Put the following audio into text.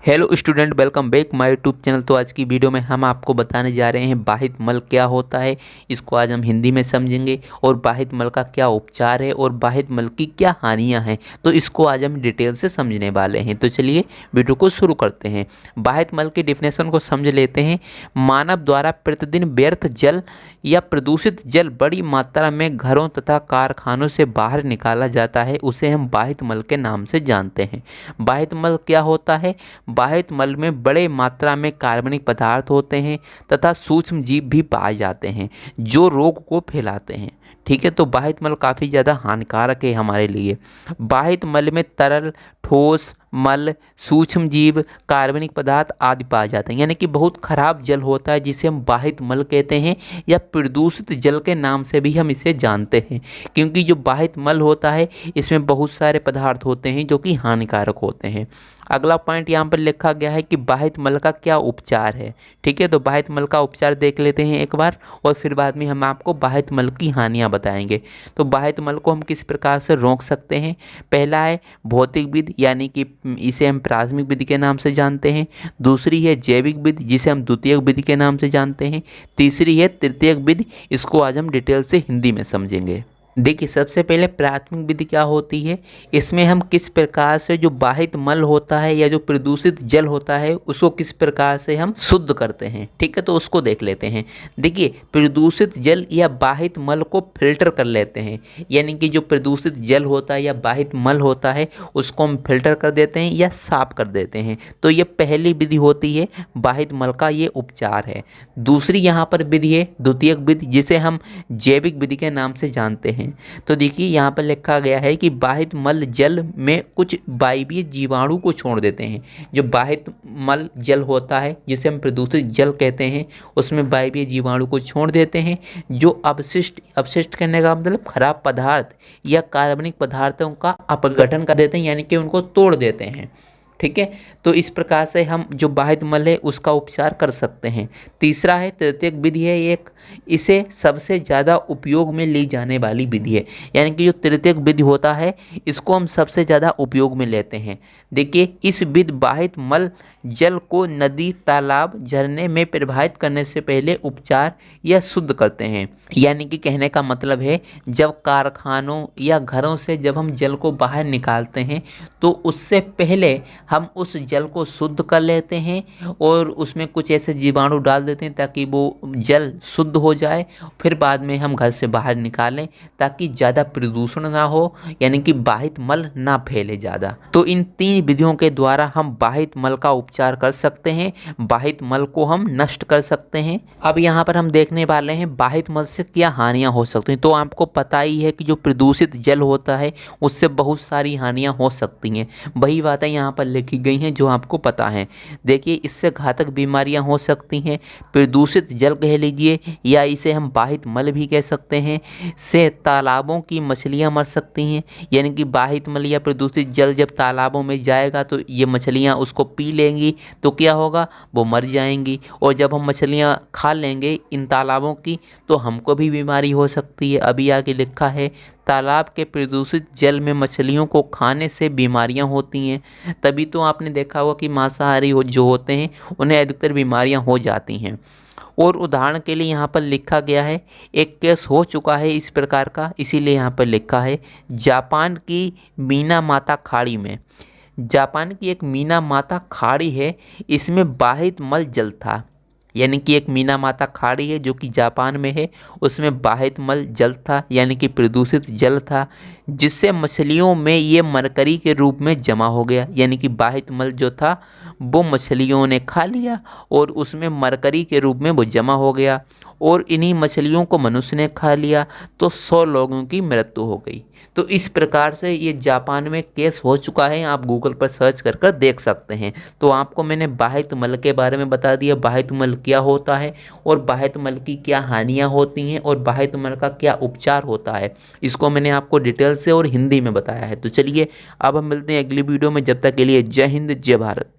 Hello student, welcome back my YouTube channel. तो आज की वीडियो में हम आपको बताने जा रहे हैं बाहित मल क्या होता है। इसको आज हम हिंदी में समझेंगे और बाहित मल का क्या उपचार है और बाहित मल की क्या हानियां हैं, तो इसको आज हम डिटेल से समझने वाले हैं। तो चलिए वीडियो को शुरू करते हैं। बाहित मल की डिफिनेशन को समझ लेते हैं। मानव द्वारा प्रतिदिन व्यर्थ जल या प्रदूषित जल बड़ी मात्रा में घरों तथा कारखानों से बाहर निकाला जाता है, उसे हम बाहित मल के नाम से जानते हैं। बाहित मल क्या होता है? बाहित मल में बड़े मात्रा में कार्बनिक पदार्थ होते हैं तथा सूक्ष्म जीव भी पाए जाते हैं जो रोग को फैलाते हैं। ठीक है, तो बाहित मल काफ़ी ज़्यादा हानिकारक है हमारे लिए। बाहित मल में तरल, ठोस, मल, सूक्ष्म जीव, कार्बनिक पदार्थ आदि पाए जाते हैं। यानी कि बहुत खराब जल होता है जिसे हम बाहित मल कहते हैं या प्रदूषित जल के नाम से भी हम इसे जानते हैं, क्योंकि जो बाहित मल होता है इसमें बहुत सारे पदार्थ होते हैं जो कि हानिकारक होते हैं। अगला पॉइंट यहाँ पर लिखा गया है कि बाहित मल का क्या उपचार है। ठीक है, तो बाहित मल का उपचार देख लेते हैं एक बार और फिर बाद में हम आपको बाहित मल की हानियाँ बताएंगे। तो बाहित मल को हम किस प्रकार से रोक सकते हैं? पहला है भौतिक विधि, यानी कि इसे हम प्राथमिक विधि के नाम से जानते हैं। दूसरी है जैविक विधि, जिसे हम द्वितीयक विधि के नाम से जानते हैं। तीसरी है तृतीयक विधि, इसको आज हम डिटेल से हिंदी में समझेंगे। देखिए, सबसे पहले प्राथमिक विधि क्या होती है। इसमें हम किस प्रकार से जो बाहित मल होता है या जो प्रदूषित जल होता है उसको किस प्रकार से हम शुद्ध करते हैं। ठीक है, तो उसको देख लेते हैं। देखिए, प्रदूषित जल या बाहित मल को फिल्टर कर लेते हैं, यानी कि जो प्रदूषित जल होता है या बाहित मल होता है उसको हम फिल्टर कर देते हैं या साफ कर देते हैं। तो ये पहली विधि होती है, बाहित मल का ये उपचार है। दूसरी यहाँ पर विधि है द्वितीयक विधि, जिसे हम जैविक विधि के नाम से जानते हैं। तो देखिए, यहाँ पर लिखा गया है कि बाहित मल जल में कुछ वायवीय जीवाणु को छोड़ देते हैं। जो बाहित मल जल होता है जिसे हम प्रदूषित जल कहते हैं, उसमें वायवीय जीवाणु को छोड़ देते हैं जो अपशिष्ट करने का मतलब खराब पदार्थ या कार्बनिक पदार्थों का अपघटन कर देते हैं, यानी कि उनको तोड़ देते हैं। ठीक है, तो इस प्रकार से हम जो बाहित मल है उसका उपचार कर सकते हैं। तीसरा है तृतीयक विधि है एक, इसे सबसे ज़्यादा उपयोग में ली जाने वाली विधि है। यानी कि जो तृतीयक विधि होता है इसको हम सबसे ज़्यादा उपयोग में लेते हैं। देखिए, इस विधि बाहित मल जल को नदी, तालाब, झरने में प्रवाहित करने से पहले उपचार या शुद्ध करते हैं। यानी कि कहने का मतलब है, जब कारखानों या घरों से जब हम जल को बाहर निकालते हैं तो उससे पहले हम उस जल को शुद्ध कर लेते हैं और उसमें कुछ ऐसे जीवाणु डाल देते हैं ताकि वो जल शुद्ध हो जाए। फिर बाद में हम घर से बाहर निकालें ताकि ज़्यादा प्रदूषण ना हो, यानी कि बाहित मल ना फैले ज़्यादा। तो इन तीन विधियों के द्वारा हम बाहित मल का उपचार कर सकते हैं, बाहित मल को हम नष्ट कर सकते हैं। अब यहाँ पर हम देखने वाले हैं बाहित मल से क्या हानियाँ हो सकती हैं। तो आपको पता ही है कि जो प्रदूषित जल होता है उससे बहुत सारी हानियाँ हो सकती हैं। वही बातें यहाँ पर लिखी गई हैं जो आपको पता है। देखिए, इससे घातक बीमारियां हो सकती हैं। प्रदूषित जल कह लीजिए या इसे हम बाहित मल भी कह सकते हैं, से तालाबों की मछलियां मर सकती हैं। यानी कि बाहित मल या प्रदूषित जल जब तालाबों में जाएगा तो ये मछलियां उसको पी लेंगी, तो क्या होगा, वो मर जाएंगी। और जब हम मछलियां खा लेंगे इन तालाबों की तो हमको भी बीमारी हो सकती है। अभी आगे लिखा है, तालाब के प्रदूषित जल में मछलियों को खाने से बीमारियां होती हैं। तभी तो आपने देखा होगा कि मांसाहारी जो होते हैं उन्हें अधिकतर बीमारियां हो जाती हैं। और उदाहरण के लिए यहाँ पर लिखा गया है, एक केस हो चुका है इस प्रकार का, इसीलिए यहाँ पर लिखा है, जापान की मीना माता खाड़ी में। जापान की एक मीना माता खाड़ी है, इसमें बाहित मल जल था। यानी कि एक मीना माता खाड़ी है जो कि जापान में है, उसमें बाहित मल जल था, यानी कि प्रदूषित जल था, जिससे मछलियों में ये मरकरी के रूप में जमा हो गया। यानी कि बाहित मल जो था वो मछलियों ने खा लिया और उसमें मरकरी के रूप में वो जमा हो गया और इन्हीं मछलियों को मनुष्य ने खा लिया, तो 100 लोगों की मृत्यु हो गई। तो इस प्रकार से ये जापान में केस हो चुका है, आप गूगल पर सर्च कर कर देख सकते हैं। तो आपको मैंने बाहित मल के बारे में बता दिया, बाहित मल क्या होता है और बाहित मल की क्या हानियाँ होती हैं और बाहित मल का क्या उपचार होता है। इसको मैंने आपको डिटेल से और हिंदी में बताया है। तो चलिए अब हम मिलते हैं अगली वीडियो में, जब तक के लिए जय हिंद, जय भारत।